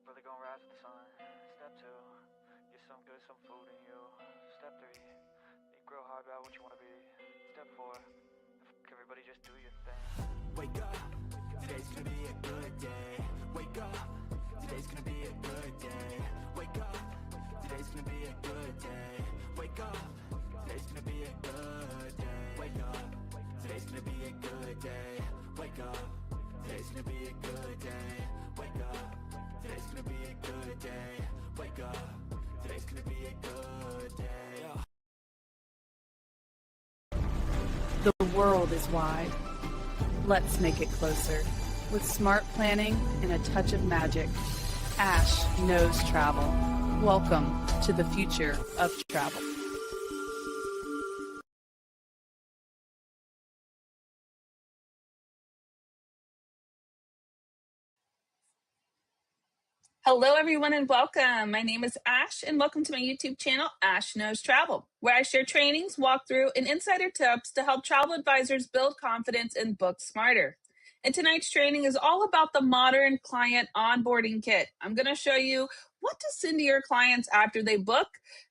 Brother gonna rise with the sun. Step 2, get some good, some food in you. Step 3, think real hard about what you wanna be. Step 4, everybody just do your thing. Wake up, today's gonna be a good day. Wake up, today's gonna be a good day. Wake up, today's gonna be a good day. Wake up, today's gonna be a good day. Wake up, today's gonna be a good day. Wake up, today's gonna be a good day. Wake up, today's gonna be a good day. Wake up, today's gonna be a good day. The world is wide. Let's make it closer. With smart planning and a touch of magic, Ash knows travel. Welcome to the future of travel. Hello, everyone, and welcome. My name is Ash, and welcome to my YouTube channel, Ash Knows Travel, where I share trainings, walkthrough, and insider tips to help travel advisors build confidence and book smarter. And tonight's training is all about the Modern Client Onboarding Kit. I'm going to show you what to send to your clients after they book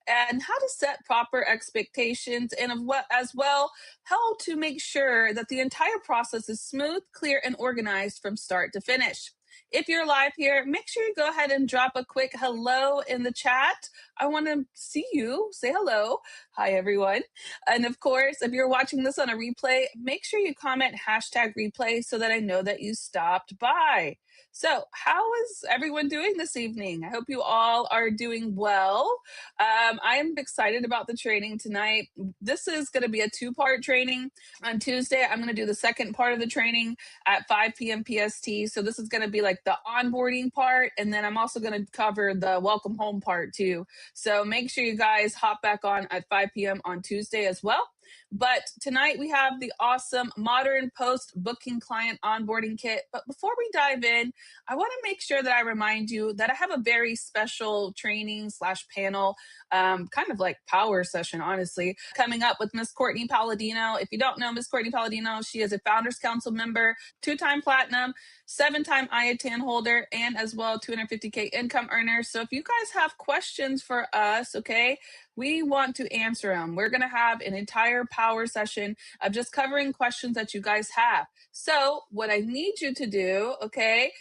and how to set proper expectations, and as well, how to make sure that the entire process is smooth, clear, and organized from start to finish. If you're live here, make sure you go ahead and drop a quick hello in the chat. I want to see you. Say hello. Hi, everyone. And of course, if you're watching this on a replay, make sure you comment #replay so that I know that you stopped by. So how is everyone doing this evening? I hope you all are doing well. I am excited about the training tonight. This is going to be a 2-part training. On Tuesday, I'm going to do the second part of the training at 5 p.m. PST. So this is going to be like the onboarding part. And then I'm also going to cover the welcome home part too. So make sure you guys hop back on at 5 p.m. on Tuesday as well. But tonight we have the awesome Modern Post Booking Client Onboarding Kit. But before we dive in, I want to make sure that I remind you that I have a very special training / panel, kind of like power session, honestly, coming up with Miss Courtney Palladino. If you don't know Miss Courtney Palladino, she is a Founders Council member, 2-time platinum, 7-time IATAN holder, and as well 250K income earner. So if you guys have questions for us, okay, we want to answer them. We're going to have an entire power session of just covering questions that you guys have. So what I need you to do, okay,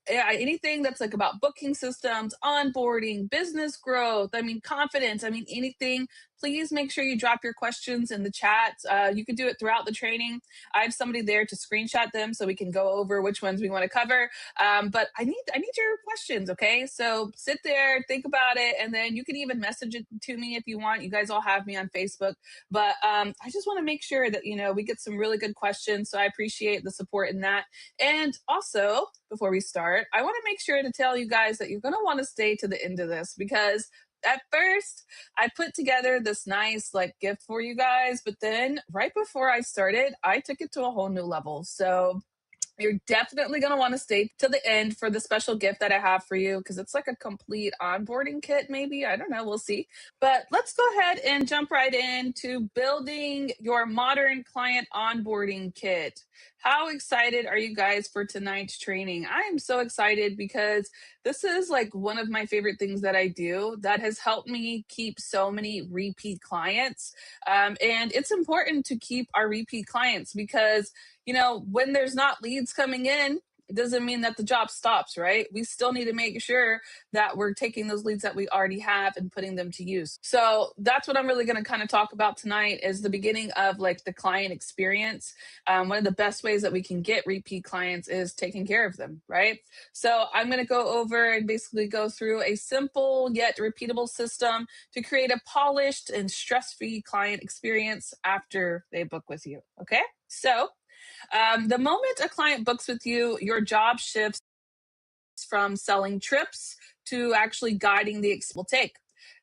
anything that's like about booking systems, onboarding, business growth, confidence, anything, please make sure you drop your questions in the chat. You can do it throughout the training. I have somebody there to screenshot them so we can go over which ones we want to cover. But I need your questions, okay? So sit there, think about it, and then you can even message it to me if you want. You guys all have me on Facebook. But I just want to make sure that, we get some really good questions. So I appreciate the support in that. And also, before we start, I want to make sure to tell you guys that you're going to want to stay to the end of this, because at first I put together this nice gift for you guys, but then right before I started, I took it to a whole new level. So you're definitely going to want to stay to the end for the special gift that I have for you, because it's like a complete onboarding kit, maybe. I don't know. We'll see. But let's go ahead and jump right into building your Modern Client Onboarding Kit. How excited are you guys for tonight's training? I am so excited because this is like one of my favorite things that I do that has helped me keep so many repeat clients. And it's important to keep our repeat clients because when there's not leads coming in, it doesn't mean that the job stops, right? We still need to make sure that we're taking those leads that we already have and putting them to use. So that's what I'm really going to kind of talk about tonight, is the beginning of the client experience. One of the best ways that we can get repeat clients is taking care of them, right? So I'm going to go over and basically go through a simple yet repeatable system to create a polished and stress-free client experience after they book with you, okay? So the moment a client books with you, your job shifts from selling trips to actually guiding the will take.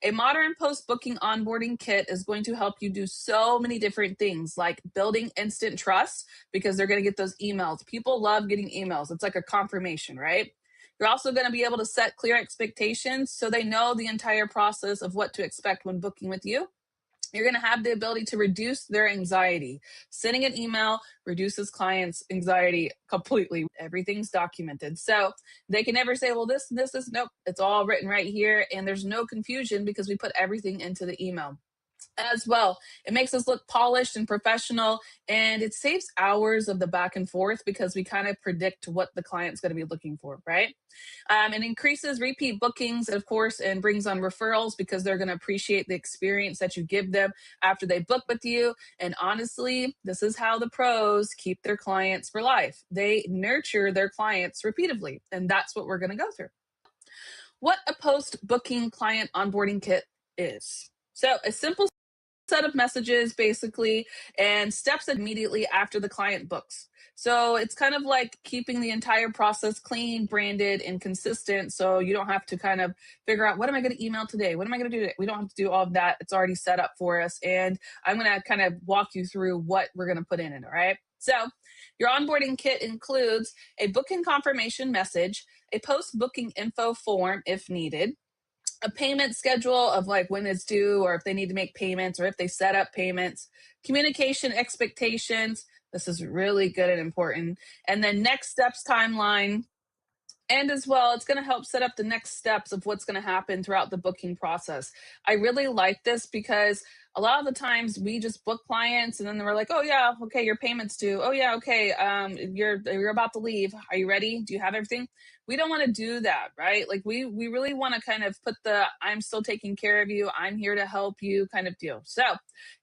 A modern post-booking onboarding kit is going to help you do so many different things, like building instant trust, because they're going to get those emails. People love getting emails. It's like a confirmation, right? You're also going to be able to set clear expectations so they know the entire process of what to expect when booking with you. You're going to have the ability to reduce their anxiety. Sending an email reduces clients' anxiety completely. Everything's documented. So they can never say, well, this, nope, it's all written right here. And there's no confusion because we put everything into the email as well. It makes us look polished and professional, and it saves hours of the back and forth because we kind of predict what the client's going to be looking for, right? It increases repeat bookings, of course, and brings on referrals because they're going to appreciate the experience that you give them after they book with you. And honestly, this is how the pros keep their clients for life. They nurture their clients repeatedly, and that's what we're going to go through. What a post-booking client onboarding kit is. So a simple set of messages basically and steps immediately after the client books. So it's kind of like keeping the entire process clean, branded, and consistent. So you don't have to kind of figure out, what am I going to email today? What am I going to do today? We don't have to do all of that. It's already set up for us. And I'm going to kind of walk you through what we're going to put in it. All right. So your onboarding kit includes a booking confirmation message, a post-booking info form if needed, a payment schedule of like when it's due or if they need to make payments or if they set up payments, communication expectations. This is really good and important. And then next steps timeline. And as well, it's going to help set up the next steps of what's going to happen throughout the booking process. I really like this because a lot of the times we just book clients and then we're like, oh yeah, okay, your payment's due. Oh yeah, okay, you're about to leave. Are you ready? Do you have everything? We don't want to do that, right? Like we really want to kind of put the I'm still taking care of you, I'm here to help you kind of deal. So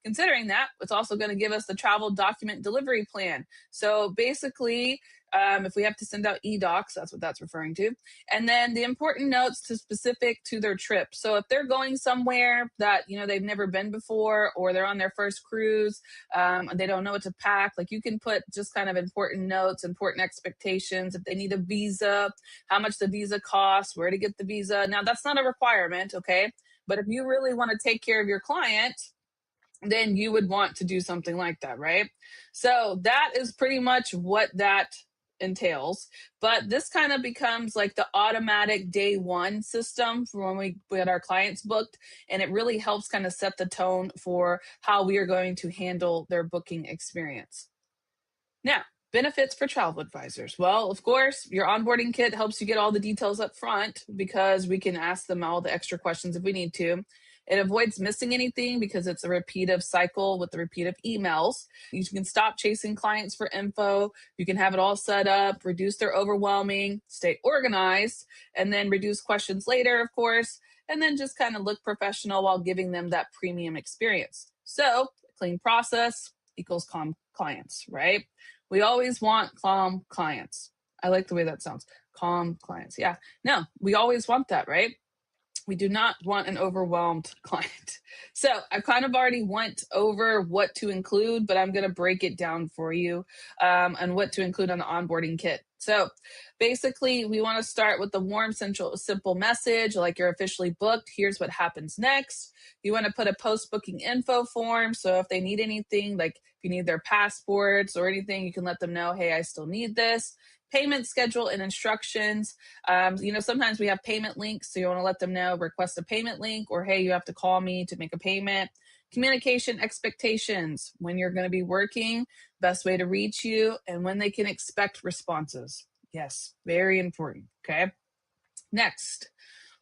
considering that, it's also going to give us the travel document delivery plan. So basically, if we have to send out e-docs, that's what that's referring to. And then the important notes to specific to their trip. So if they're going somewhere that, they've never been before, or they're on their first cruise, they don't know what to pack, like you can put just kind of important notes, important expectations. If they need a visa, how much the visa costs, where to get the visa. Now that's not a requirement, okay? But if you really want to take care of your client, then you would want to do something like that, right? So that is pretty much what that entails. But this kind of becomes like the automatic day one system for when we get our clients booked. And it really helps kind of set the tone for how we are going to handle their booking experience. Now, benefits for travel advisors. Well, of course, your onboarding kit helps you get all the details up front because we can ask them all the extra questions if we need to. It avoids missing anything because it's a repeative cycle with the repeative emails. You can stop chasing clients for info. You can have it all set up, reduce their overwhelming, stay organized, and then reduce questions later, of course, and then just kind of look professional while giving them that premium experience. So, clean process equals calm clients, right? We always want calm clients. I like the way that sounds. Calm clients. Yeah. No, we always want that, right? We do not want an overwhelmed client. So I kind of already went over what to include, but I'm going to break it down for you and what to include on the onboarding kit. So basically, we want to start with the warm, simple message, like you're officially booked. Here's what happens next. You want to put a post-booking info form. So if they need anything, like if you need their passports or anything, you can let them know, hey, I still need this. Payment schedule and instructions. Sometimes we have payment links, so you want to let them know, request a payment link, or hey, you have to call me to make a payment. Communication expectations, when you're going to be working, best way to reach you, and when they can expect responses. Yes, very important. Okay. Next,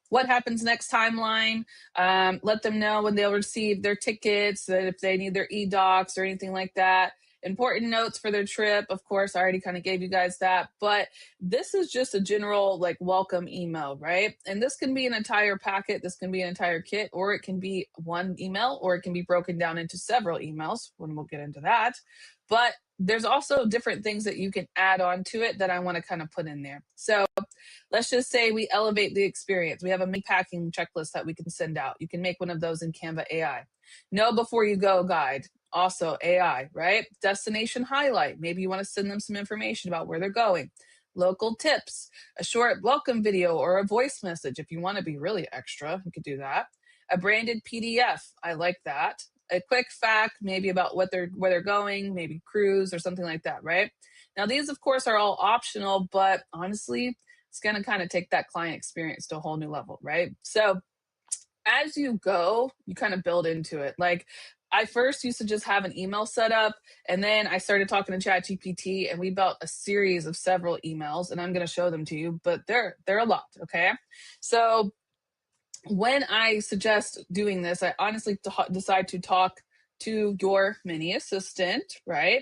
what happens next timeline. Let them know when they'll receive their tickets, that if they need their e-docs or anything like that. Important notes for their trip. Of course, I already kind of gave you guys that, but this is just a general like welcome email, right? And this can be an entire packet. This can be an entire kit, or it can be one email, or it can be broken down into several emails when we'll get into that. But there's also different things that you can add on to it that I want to kind of put in there. So let's just say we elevate the experience. We have a packing checklist that we can send out. You can make one of those in Canva AI. Know before you go guide. Also AI, right? Destination highlight. Maybe you want to send them some information about where they're going. Local tips, a short welcome video or a voice message. If you want to be really extra, you could do that. A branded PDF. I like that. A quick fact, maybe about where they're going, maybe cruise or something like that, right? Now, these, of course, are all optional, but honestly, it's going to kind of take that client experience to a whole new level, right? So as you go, you kind of build into it. Like I first used to just have an email set up, and then I started talking to ChatGPT, and we built a series of several emails, and I'm going to show them to you, but they're a lot. Okay, so when I suggest doing this, I honestly decide to talk to your mini assistant, right?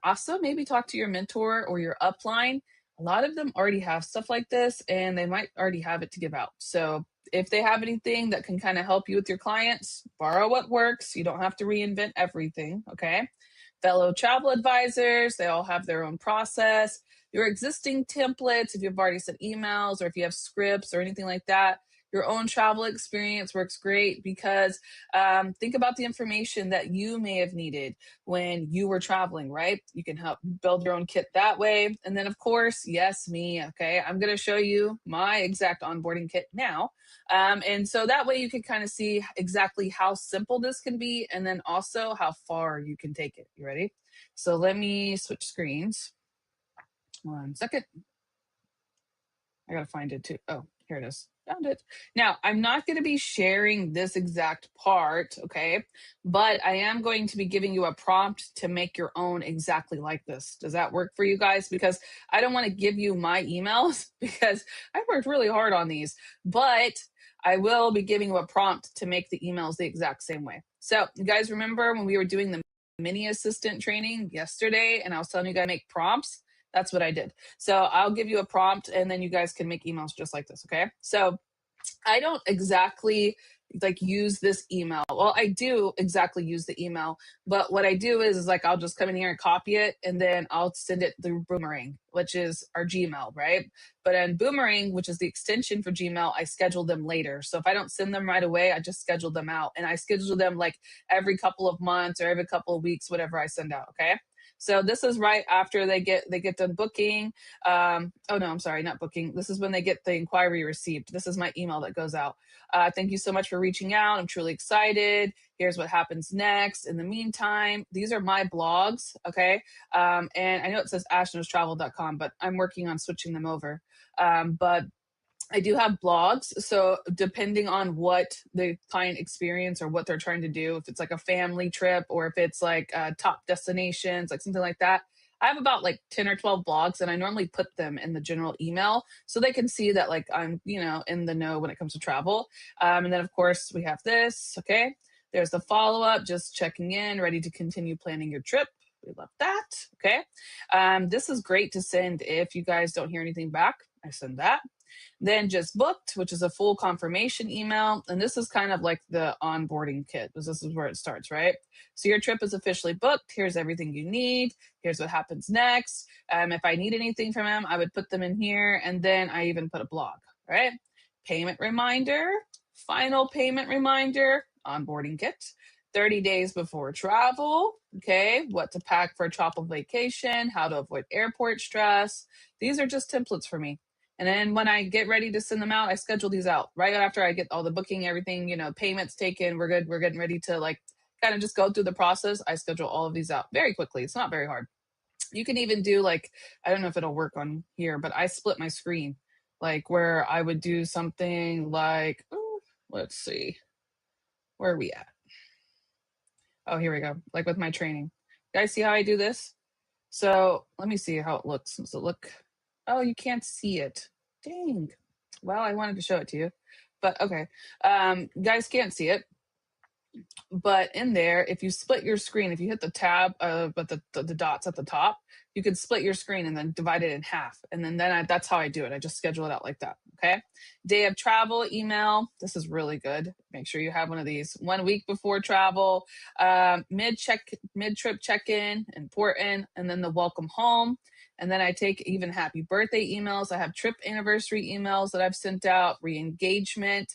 Also, maybe talk to your mentor or your upline. A lot of them already have stuff like this, and they might already have it to give out. So if they have anything that can kind of help you with your clients, borrow what works. You don't have to reinvent everything, okay? Fellow travel advisors, they all have their own process. Your existing templates, if you've already sent emails or if you have scripts or anything like that, your own travel experience works great because think about the information that you may have needed when you were traveling, right? You can help build your own kit that way. And then, of course, yes, me. Okay, I'm going to show you my exact onboarding kit now. And so that way you can kind of see exactly how simple this can be and then also how far you can take it. You ready? So let me switch screens. 1 second. I gotta find it too. Oh, here it is. Found it. Now, I'm not going to be sharing this exact part, okay? But I am going to be giving you a prompt to make your own exactly like this. Does that work for you guys? Because I don't want to give you my emails because I worked really hard on these, but I will be giving you a prompt to make the emails the exact same way. So, you guys remember when we were doing the mini assistant training yesterday and I was telling you guys to make prompts? That's what I did. So I'll give you a prompt and then you guys can make emails just like this. Okay. So I don't exactly like use this email. Well, I do exactly use the email, but what I do is like I'll just come in here and copy it and then I'll send it through Boomerang, which is our Gmail, right? But in Boomerang, which is the extension for Gmail, I schedule them later. So if I don't send them right away, I just schedule them out and I schedule them like every couple of months or every couple of weeks, whatever I send out. Okay. So this is right after they get done booking. Oh no, I'm sorry, not booking. This is when they get the inquiry received. This is my email that goes out. Thank you so much for reaching out. I'm truly excited. Here's what happens next. In the meantime, these are my blogs, okay? And I know it says ashknowstravel.com, but I'm working on switching them over. But I do have blogs. So depending on what the client experience or what they're trying to do, if it's like a family trip or if it's like top destinations, like something like that, I have about like 10 or 12 blogs and I normally put them in the general email so they can see that like I'm, in the know when it comes to travel. And then of course we have this, okay? There's the follow-up, just checking in, ready to continue planning your trip. We love that, okay? This is great to send if you guys don't hear anything back. I send that. Then just booked, which is a full confirmation email. And this is kind of like the onboarding kit, because this is where it starts, right? So your trip is officially booked. Here's everything you need. Here's what happens next. If I need anything from them, I would put them in here. And then I even put a blog, right? Payment reminder, final payment reminder, onboarding kit. 30 days before travel, okay? What to pack for a tropical vacation, how to avoid airport stress. These are just templates for me. And then when I get ready to send them out, I schedule these out right after I get all the booking, everything, payments taken. We're good. We're getting ready to like kind of just go through the process. I schedule all of these out very quickly. It's not very hard. You can even do like, I don't know if it'll work on here, but I split my screen like where I would do something like, let's see, where are we at? Oh, here we go. Like with my training. You guys see how I do this? So let me see how it looks. Does it look? Oh, you can't see it. Dang. Well, I wanted to show it to you, but okay. Guys can't see it. But in there, if you split your screen, if you hit the tab, but the dots at the top, you can split your screen and then divide it in half. And then that's how I do it. I just schedule it out like that. Okay. Day of travel email. This is really good. Make sure you have one of these. 1 week before travel, mid trip check-in, important. And then the welcome home. And then I take even happy birthday emails. I have trip anniversary emails that I've sent out, re-engagement,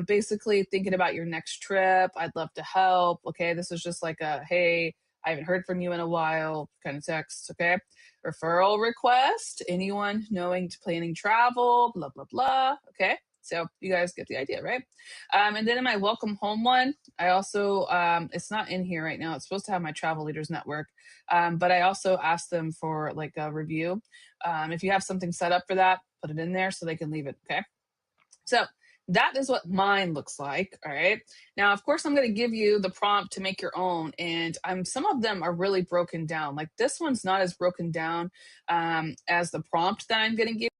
basically thinking about your next trip. I'd love to help. Okay, this is just like a, hey, I haven't heard from you in a while kind of text. Okay, referral request, anyone knowing to planning travel, blah, blah, blah. Okay. So you guys get the idea, right? And then in my welcome home one, I also, it's not in here right now. It's supposed to have my travel leaders network. But I also asked them for like a review. If you have something set up for that, put it in there so they can leave it. Okay. So That is what mine looks like. All right. Now, of course, I'm going to give you the prompt to make your own. And some of them are really broken down. Like this one's not as broken down as the prompt that I'm going to give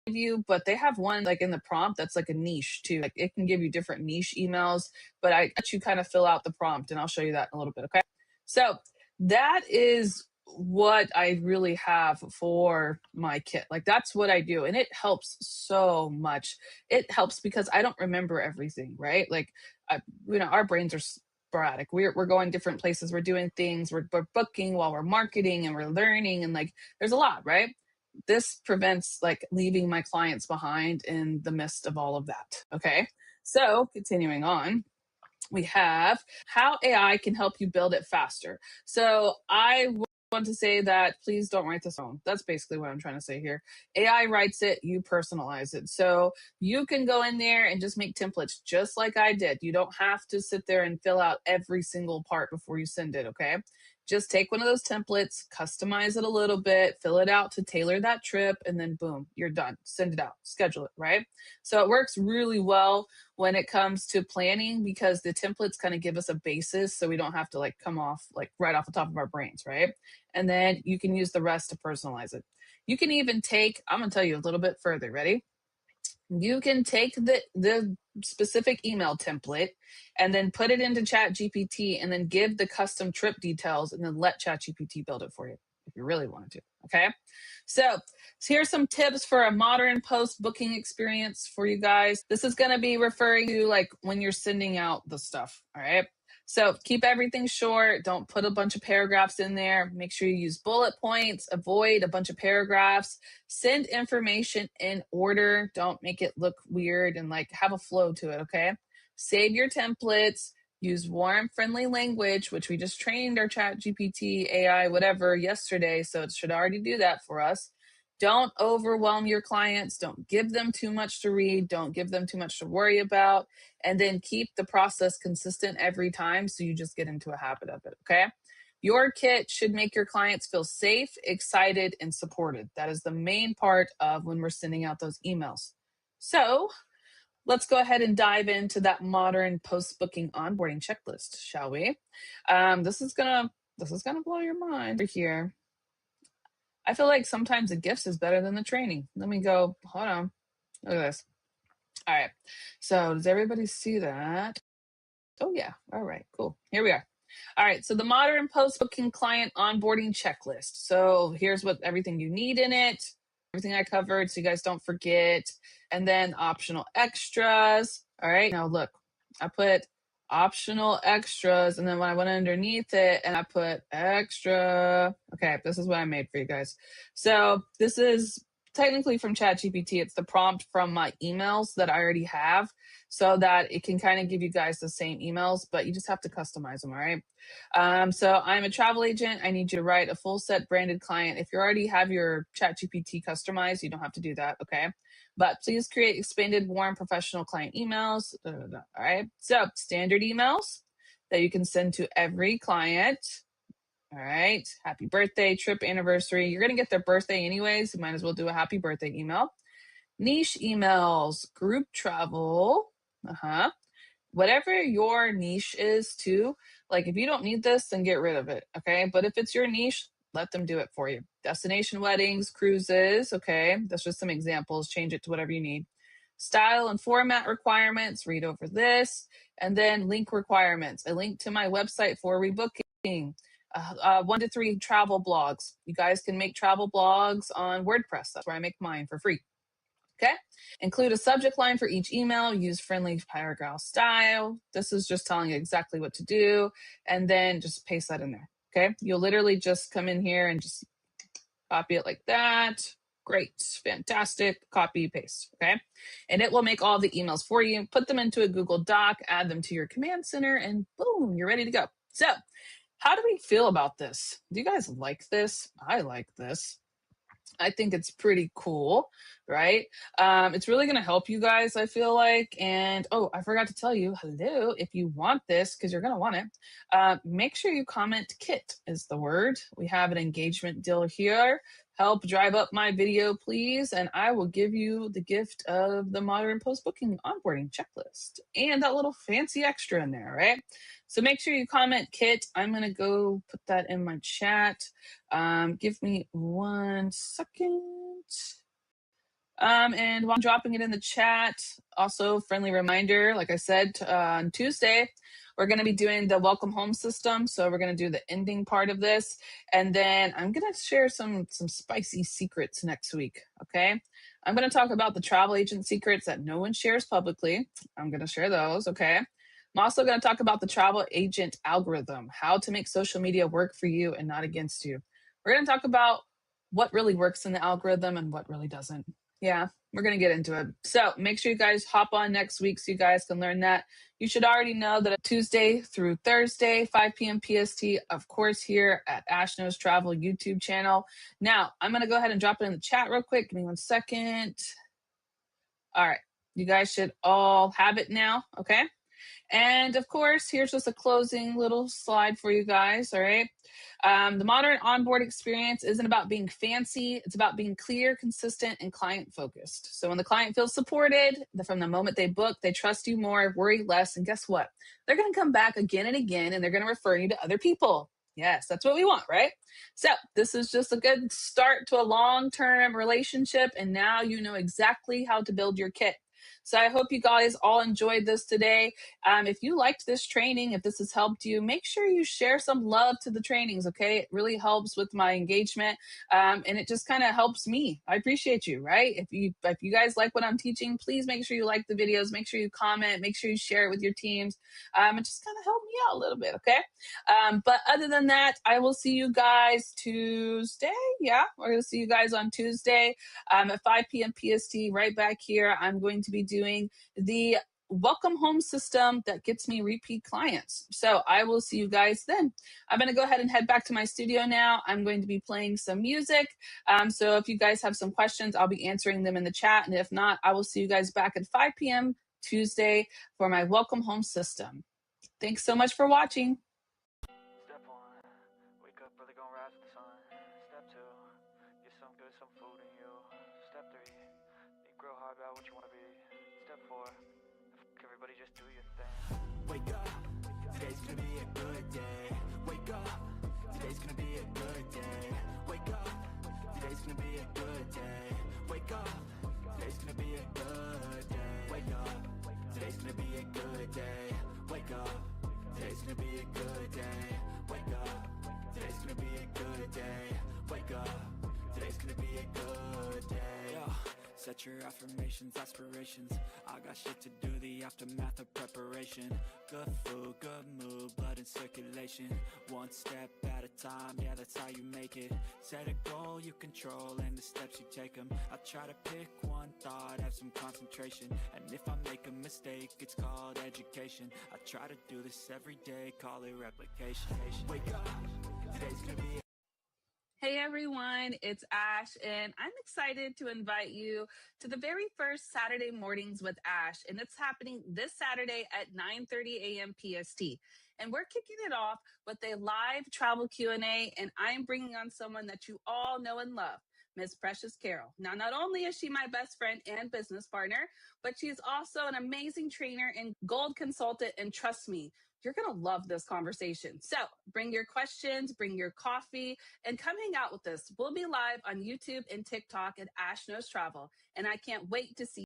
you, but they have one like in the prompt that's like a niche too. Like it can give you different niche emails, but I let you kind of fill out the prompt and I'll show you that in a little bit. Okay. So that is what I really have for my kit. Like that's what I do. And it helps so much. It helps because I don't remember everything, right? Like, our brains are sporadic. We're going different places. We're doing things. We're booking while we're marketing and we're learning. And like, there's a lot, right? This prevents like leaving my clients behind in the midst of all of that. Okay. So continuing on, we have how AI can help you build it faster. So I want to say that please don't write this on. That's basically what I'm trying to say here. AI writes it, you personalize it. So you can go in there and just make templates just like I did. You don't have to sit there and fill out every single part before you send it, okay? Just take one of those templates, customize it a little bit, fill it out to tailor that trip, and then boom, you're done. Send it out, schedule it, right? So it works really well when it comes to planning because the templates kind of give us a basis so we don't have to like come off like right off the top of our brains, right? And then you can use the rest to personalize it. You can even take, I'm going to tell you a little bit further. Ready? You can take the specific email template and then put it into ChatGPT and then give the custom trip details and then let ChatGPT build it for you if you really wanted to. Okay. So here's some tips for a modern post booking experience for you guys. This is going to be referring to like when you're sending out the stuff. All right. So keep everything short. Don't put a bunch of paragraphs in there. Make sure you use bullet points. Avoid a bunch of paragraphs. Send information in order. Don't make it look weird and like have a flow to it. Okay. Save your templates. Use warm, friendly language, which we just trained our Chat GPT, AI, whatever, yesterday. So it should already do that for us. Don't overwhelm your clients. Don't give them too much to read. Don't give them too much to worry about. And then keep the process consistent every time so you just get into a habit of it. Okay. Your kit should make your clients feel safe, excited, and supported. That is the main part of when we're sending out those emails. So let's go ahead and dive into that modern post-booking onboarding checklist, shall we? This is gonna blow your mind right here. I feel like sometimes the gifts is better than the training. Let me go. Hold on. Look at this. All right. So does everybody see that? Oh yeah. All right. Cool. Here we are. All right. So the modern post-booking client onboarding checklist. So here's what everything you need in it. Everything I covered, so you guys don't forget. And then optional extras. All right. Now look, I put optional extras, and then when I went underneath it and I put extra. Okay, this is what I made for you guys. So this is technically from ChatGPT. It's the prompt from my emails that I already have so that it can kind of give you guys the same emails, but you just have to customize them. All right. So I'm a travel agent. I need you to write a full set branded client. If you already have your ChatGPT customized, you don't have to do that. Okay. But please create expanded, warm, professional client emails. All right. So standard emails that you can send to every client. All right. Happy birthday, trip anniversary. You're going to get their birthday anyways. You might as well do a happy birthday email. Niche emails, group travel. Whatever your niche is too. Like if you don't need this, then get rid of it. Okay. But if it's your niche, let them do it for you. Destination weddings, cruises. Okay. That's just some examples. Change it to whatever you need. Style and format requirements. Read over this. And then link requirements. A link to my website for rebooking. 1 to 3 travel blogs. You guys can make travel blogs on WordPress. That's where I make mine for free. Okay. Include a subject line for each email. Use friendly paragraph style. This is just telling you exactly what to do. And then just paste that in there. Okay. You'll literally just come in here and just copy it like that. Great. Fantastic. Copy, paste. Okay. And it will make all the emails for you. Put them into a Google Doc, add them to your command center, and boom, you're ready to go. So how do we feel about this? Do you guys like this? I like this. I think it's pretty cool, right? It's really going to help you guys, I feel like. And oh, I forgot to tell you, hello, if you want this, because you're going to want it, make sure you comment kit is the word. We have an engagement deal here. help drive up my video, please, and I will give you the gift of the Modern Post-Booking Onboarding Checklist and that little fancy extra in there, right? So make sure you comment Kit. I'm going to go put that in my chat. Give me 1 second. And while I'm dropping it in the chat, also friendly reminder, like I said, on Tuesday, we're going to be doing the welcome home system. So we're going to do the ending part of this. And then I'm going to share some spicy secrets next week. Okay. I'm going to talk about the travel agent secrets that no one shares publicly. I'm going to share those. Okay. I'm also going to talk about the travel agent algorithm, how to make social media work for you and not against you. We're going to talk about what really works in the algorithm and what really doesn't. Yeah, we're going to get into it. So make sure you guys hop on next week so you guys can learn that. You should already know that Tuesday through Thursday, 5 p.m. PST, of course, here at Ash Knows Travel YouTube channel. Now, I'm going to go ahead and drop it in the chat real quick. Give me 1 second. All right. You guys should all have it now. Okay. And of course, here's just a closing little slide for you guys. All right. The modern onboard experience isn't about being fancy. It's about being clear, consistent, and client focused. So when the client feels supported from the moment they book, they trust you more, worry less. And guess what? They're going to come back again and again, and they're going to refer you to other people. Yes, that's what we want, right? So this is just a good start to a long-term relationship. And now you know exactly how to build your kit. So I hope you guys all enjoyed this today. If you liked this training, if this has helped you, make sure you share some love to the trainings, okay? It really helps with my engagement, and it just kind of helps me. I appreciate you, right? If you guys like what I'm teaching, please make sure you like the videos, make sure you comment, make sure you share it with your teams. It just kind of help me out a little bit, okay? But other than that, I will see you guys Tuesday. Yeah, we're going to see you guys on Tuesday at 5 p.m. PST right back here. I'm going to be doing the welcome home system that gets me repeat clients. So I will see you guys then. I'm going to go ahead and head back to my studio now. I'm going to be playing some music. So if you guys have some questions, I'll be answering them in the chat. And if not, I will see you guys back at 5 p.m. Tuesday for my welcome home system. Thanks so much for watching. Step 1, wake up early, gonna rise with the sun. Step 2, get some good, some food in you. Step 3, think real hard about what you wanna be. Step 4, everybody just do your thing. Wake up, today's gonna be a good day. Wake up, today's gonna be a good day. Wake up, today's gonna be a good day. Wake up, today's gonna be a good day. Wake up, today's gonna be a good day. Wake up, today's gonna be a good day. Wake up, today's gonna be a good day. Wake up, today's gonna be a good day. Yeah. Set your affirmations, aspirations. I got shit to do, the aftermath of preparation. Good food, good mood, blood in circulation. One step at a time, yeah, that's how you make it. Set a goal you control and the steps you take them. I try to pick one thought, have some concentration. And if I make a mistake, it's called education. I try to do this every day, call it replication. Wake up, today's gonna be Hey everyone, it's Ash, and I'm excited to invite you to the very first Saturday Mornings with Ash, and it's happening this Saturday at 9:30 a.m. PST. And we're kicking it off with a live travel Q&A, and I'm bringing on someone that you all know and love, Miss Precious Carol. Now, not only is she my best friend and business partner, but she is also an amazing trainer and gold consultant, and trust me, you're going to love this conversation. So bring your questions, bring your coffee, and come hang out with us. We'll be live on YouTube and TikTok at Ash Knows Travel. And I can't wait to see